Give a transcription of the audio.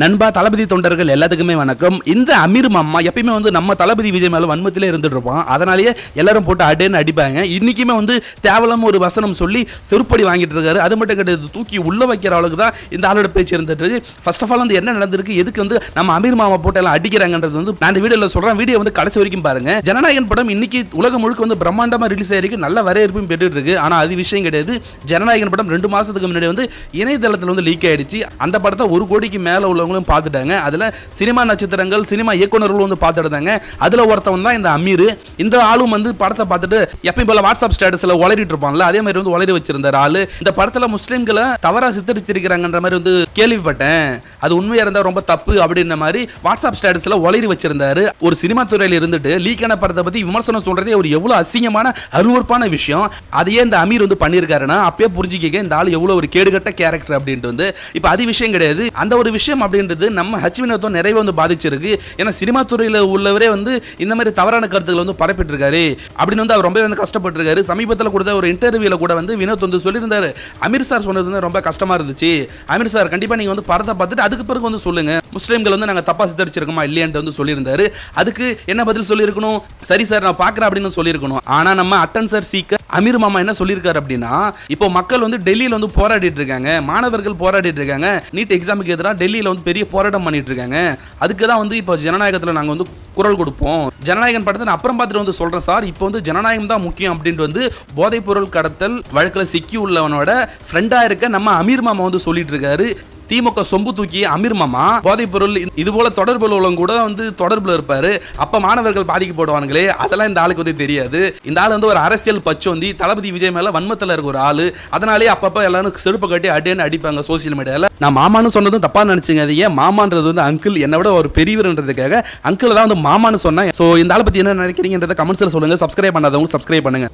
நண்பா தளபதி தொண்டர்கள் எல்லாத்துக்குமே வணக்கம். இந்த அமீர் மாமா எப்பயுமே வந்து நம்ம தளபதி விஜய் மேல வன்மத்திலே இருந்துட்டு இருப்போம். அதனாலேயே எல்லாரும் போட்டு அடேன்னு அடிப்பாங்க. இன்னைக்குமே வந்து தேவலாம ஒரு வசனம் சொல்லி செருப்படி வாங்கிட்டு இருக்காரு. அது மட்டும் கிடையாது, தூக்கி உள்ள வைக்கிற அளவுக்கு தான் இந்த ஆளோட பேச்சு இருந்துட்டு இருக்கு. ஃபர்ஸ்ட் ஆஃப் ஆல் வந்து என்ன நடந்திருக்கு, எதுக்கு வந்து நம்ம அமீர் மாமா போட்டு எல்லாம் அடிக்கிறாங்கன்றது வந்து நான் இந்த வீடியோல சொல்றேன். வீடியோ வந்து கடைசி வரைக்கும் பாருங்க. ஜனநாயகன் படம் இன்னைக்கு உலகம் முழுக்க வந்து பிரம்மாண்டமா ரிலீஸ் ஆயிருக்கு, நல்ல வரவேற்பும் பெற்றுட்டு இருக்கு. ஆனா அது விஷயம் கிடையாது. ஜனநாயகன் படம் 2 மாசத்துக்கு முன்னாடி வந்து இணையதளத்தில் வந்து லீக் ஆயிடுச்சு. அந்த படத்தை 1 கோடிக்கு மேல உள்ளவங்களும் பார்த்துட்டாங்க. அதுல சினிமா நட்சத்திரங்கள், சினிமா இயக்குநர்கள் வந்து பார்த்துட்டாங்க. அதுல ஒருத்தவன் தான் இந்த அமீர். இந்த ஆளும் வந்து படத்தை பார்த்துட்டு எப்பயும் போல வாட்ஸ்அப் ஸ்டேட்டஸ்ல உளறிட்டு இருப்பான்ல, அதே மாதிரி வந்து உளறி வச்சிருந்தார் ஆளு. இந்த படத்துல முஸ்லிம்களை தவறா சித்தரிச்சிருக்கிறாங்கன்ற மாதிரி வந்து கேள்விப்பட்டேன், அது உண்மையா இருந்தா ரொம்ப தப்பு அப்படின்ற மாதிரி வாட்ஸ்அப் ஸ்டேட்டஸ்ல உளறி வச்சிருந்தாரு. ஒரு சினிமா துறையில இருந்துட்டு லீக்கான படத்தை பத்தி விமர்சனம் சொல்றதே ஒரு எவ்வளவு அசிங்கமான அருவருப்பான விஷயம். அதையே இந்த அமீர் வந்து பண்ணியிருக்காருன்னா அப்பயே புரிஞ்சுக்க இந்த ஆள் எவ்வளவு ஒரு கேடுகட்ட கேரக்டர் அப்படின்ட்டு வந்து. இப்ப அது விஷயம் கிடையாது. அந்த ஒரு விஷயம் அப்படின்றது நம்ம ஹச்வினோத்தை நிறைய வந்து பாதிச்சிருக்கு. ஏன்னா சினிமா துறையில் உள்ளவரே வந்து இந்த மாதிரி தவறான கருத்துக்களை வந்து பரப்பிட்டு இருக்காரு அப்படின்னு வந்து அவர் ரொம்ப வந்து கஷ்டப்பட்டு இருக்காரு. சமீபத்தில் கொடுத்த ஒரு இன்டர்வியூல கூட வந்து வினோத் வந்து சொல்லியிருந்தாரு, அமீர் சார் சொன்னது வந்து ரொம்ப கஷ்டமா இருந்துச்சு. அமீர் சார் கண்டிப்பா நீங்க வந்து படத்தை பார்த்துட்டு அதுக்கு பிறகு வந்து சொல்லுங்க, முஸ்லீம்கள் வந்து நாங்க தப்பா சித்தரிச்சிருக்கோமா இல்லையான்ட்டு வந்து சொல்லியிருந்தாரு. அதுக்கு என்ன பதில் சொல்லியிருக்கணும், சரி சார் நான் பார்க்குறேன் அப்படின்னு சொல்லியிருக்கணும். ஆனா நம்ம அட்டன் சார் சீக்க அமீர் மாமா என்ன சொல்லியிருக்காரு அப்படின்னா, இப்போ மக்கள் வந்து டெல்லியில் வந்து போராடிட்டு இருக்காங்க, மாணவர்கள் போராடிட்டு இருக்காங்க, நீட் எக்ஸாமுக்கு எதிராக டெல்லியில் வந்து பெரிய போராட்டம் பண்ணிட்டு இருக்காங்க. அதுக்கு தான் வந்து இப்போ ஜனநாயகத்தில் நாங்கள் வந்து குரல் கொடுப்போம். ஜனநாயகன் படத்தை நான் அப்புறம் பார்த்துட்டு வந்து சொல்றேன் சார், இப்போ வந்து ஜனநாயகம் தான் முக்கியம் அப்படின்ட்டு வந்து போதைப் பொருள் கடத்தல் வழக்கில் சிக்கி உள்ளவனோட ஃப்ரெண்டா இருக்க நம்ம அமீர் மாமா வந்து சொல்லிட்டு இருக்காரு. திமுக சொம்பு தூக்கி அமீர் மாமா போதைப் பொருள் இது போல தொடர்புல உள்ளவங்க கூட வந்து தொடர்புல இருப்பாரு. அப்ப மாணவர்கள் பாதிக்கப்படுவாங்களே, அதெல்லாம் இந்த ஆளுக்கு வந்து தெரியாது. இந்த ஆள் வந்து ஒரு அரசியல் பச்சோந்தி, தளபதி விஜய் மேல வன்மத்துல இருக்க ஒரு ஆளு. அதனாலேயே அப்பப்ப எல்லாரும் செருப்பு கட்டி அடின்னு அடிப்பாங்க சோசியல் மீடியால. நான் மாமான்னு சொன்னதும் தப்பா நினைச்சுங்க. அது ஏன் மாமான்றது வந்து அங்கிள், என்னை விட ஒரு பெரியவர்ன்றதுக்காக அங்கிள் தான் வந்து மாமான்னு சொன்னேன். சோ இந்த ஆளை பத்தி என்ன நினைக்கிறீங்கன்றத கமெண்ட்ஸ்ல சொல்லுங்க. சப்ஸ்கிரைப் பண்ணாதவங்க சப்ஸ்கிரைப் பண்ணுங்க.